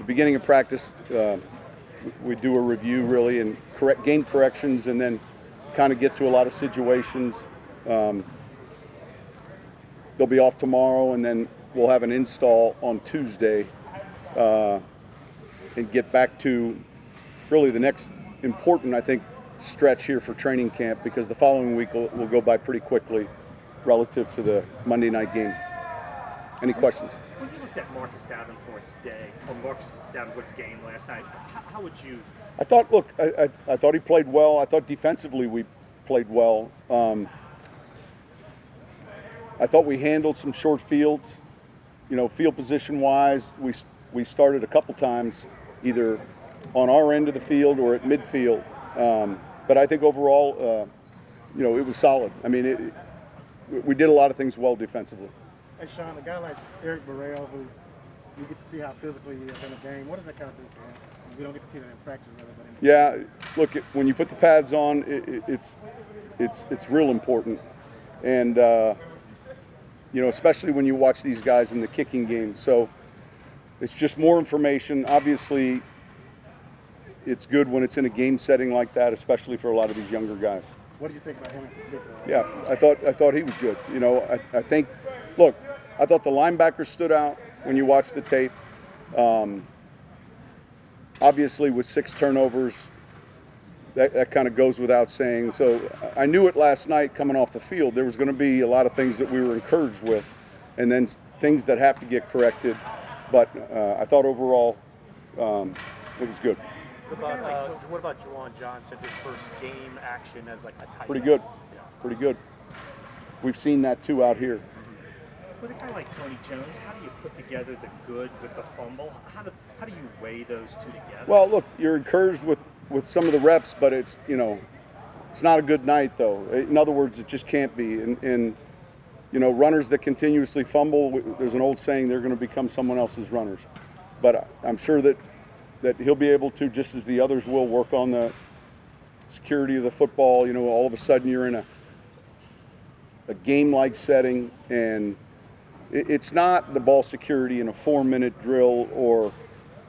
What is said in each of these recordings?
beginning of practice, we do a review really and game corrections, and then kind of get to a lot of situations. They'll be off tomorrow, and then we'll have an install on Tuesday, and get back to really the next important, I think, stretch here for training camp, because the following week will go by pretty quickly relative to the Monday night game. Any questions? When you looked at Marcus Davenport's game last night, how would you? I thought, look, I thought he played well. I thought defensively we played well. I thought we handled some short fields. Field position wise, we started a couple times either on our end of the field or at midfield. But I think overall, it was solid. I mean, we did a lot of things well defensively. Hey, Sean, a guy like Eric Burrell, who you get to see how physically he is in a game, what does that kind of do for him? We don't get to see that in practice, really, but look, when you put the pads on, it's real important, and especially when you watch these guys in the kicking game. So it's just more information. Obviously, it's good when it's in a game setting like that, especially for a lot of these younger guys. What do you think about him in particular? Yeah, I thought he was good. I think, look, I thought the linebackers stood out when you watch the tape. Obviously, with 6 turnovers, that kind of goes without saying. So I knew it last night coming off the field. There was going to be a lot of things that we were encouraged with, and then things that have to get corrected. But I thought overall it was good. What about Juwan Johnson, his first game action as like a tight end? Pretty good. Yeah. Pretty good. We've seen that too out here. With a guy like Tony Jones, how do you put together the good with the fumble? How do you weigh those two together? Well, look, you're encouraged with some of the reps, but it's not a good night though. In other words, it just can't be. And runners that continuously fumble, there's an old saying, they're going to become someone else's runners. But I'm sure that he'll be able to, just as the others will, work on the security of the football. All of a sudden you're in a game-like setting, and it's not the ball security in a 4-minute drill or,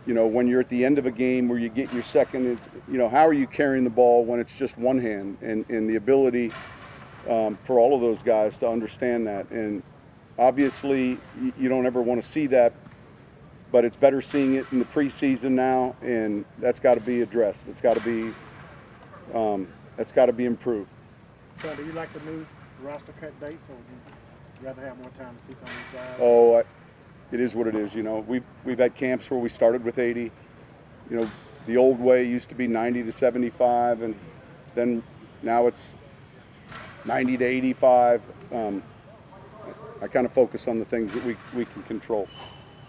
when you're at the end of a game where you get your second. It's, how are you carrying the ball when it's just one hand, and the ability for all of those guys to understand that. And obviously you don't ever want to see that, but it's better seeing it in the preseason now, and that's got to be addressed. That's got to be improved. So do you like the new roster cut dates, or would you rather have more time to see some of these guys? Oh, it is what it is. We've had camps where we started with 80. The old way used to be 90 to 75, and then now it's 90 to 85. I kind of focus on the things that we can control.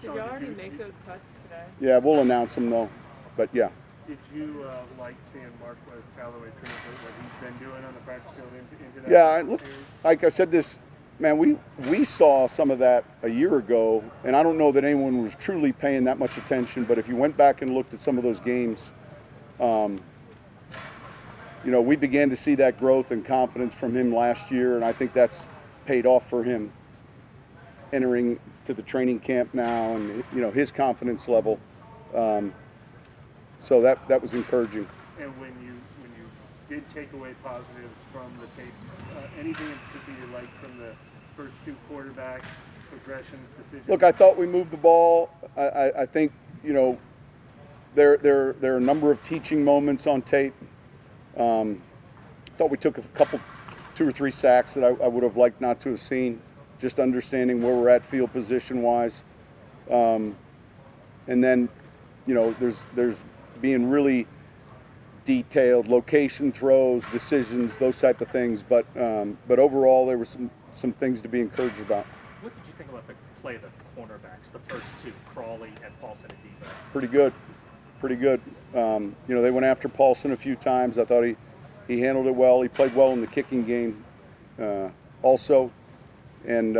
Did you already make those cuts today? Yeah, we'll announce them though. But yeah. Did you like seeing Marquez Callaway translate what he's been doing on the practice field into that? Yeah, like I said, we saw some of that a year ago, and I don't know that anyone was truly paying that much attention. But if you went back and looked at some of those games, we began to see that growth and confidence from him last year, and I think that's paid off for him entering to the training camp now, and his confidence level. So that was encouraging. And when you did take away positives from the tape, anything in particular you liked from the first 2 quarterback progressions, decisions? Look, I thought we moved the ball. I think there are a number of teaching moments on tape. Thought we took a couple, 2 or 3 sacks that I would have liked not to have seen. Just understanding where we're at field position wise, and then there's being really detailed location throws, decisions, those type of things. But overall, there were some things to be encouraged about. What did you think about the play of the cornerbacks, the first 2, Crawley and Paulson at defense? Pretty good. They went after Paulson a few times. I thought he handled it well. He played well in the kicking game also. And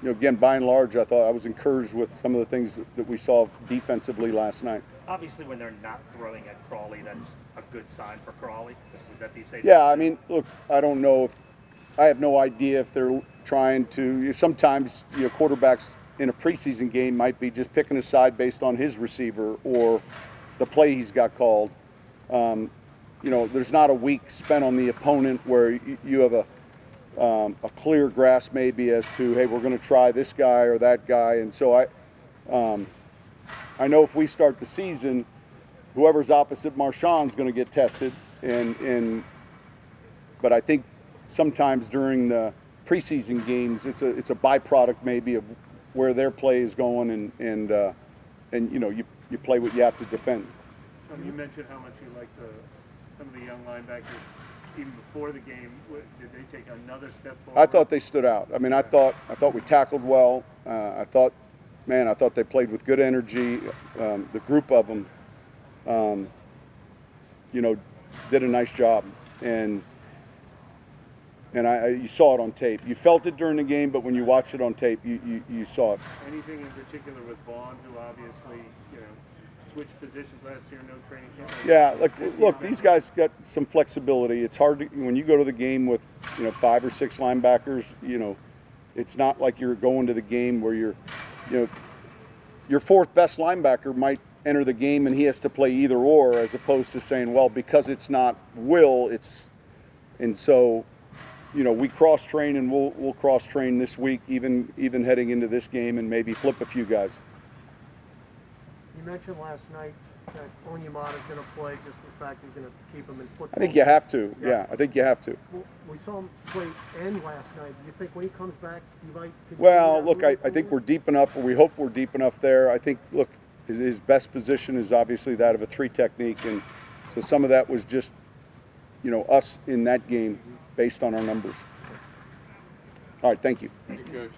again, by and large, I thought I was encouraged with some of the things that we saw defensively last night. Obviously, when they're not throwing at Crawley, that's a good sign for Crawley. Would that be safe? Yeah, I mean, look, I don't know if I have no idea if they're trying to. Sometimes quarterbacks in a preseason game might be just picking a side based on his receiver or the play he's got called. You know, there's not a week spent on the opponent where you have a clear grasp maybe as to, hey, we're going to try this guy or that guy. And so I know if we start the season, whoever's opposite Marshawn's going to get tested. But I think sometimes during the preseason games, it's a byproduct maybe of where their play is going, and you know, you play what you have to defend. You mentioned how much you like some of the young linebackers even before the game. Did they take another step forward? I thought they stood out. I mean, I thought we tackled well. I thought they played with good energy. The group of them, you know, did a nice job, and you saw it on tape. You felt it during the game, but when you watch it on tape, you saw it. Anything in particular with Vaughn, who obviously, you know, switched positions last year, no training camp? Yeah, look, these guys got some flexibility. It's hard to, when you go to the game with, you know, 5 or 6 linebackers, you know, it's not like you're going to the game where you know, your 4th best linebacker might enter the game and he has to play either or, as opposed to saying, well, because it's not Will, it's, and so, you know, we cross-train, and we'll cross-train this week, even heading into this game, and maybe flip a few guys. You mentioned last night that Onyemata's going to play, just the fact he's going to keep him in football. I think you have to. Yeah, I think you have to. Well, we saw him play end last night. Do you think when he comes back, he might continue Well, that look, I think we're deep enough, or we hope we're deep enough there. I think, look, his best position is obviously that of a 3 technique, and so some of that was just, you know, us in that game based on our numbers. All right, thank you. Thank you, Coach.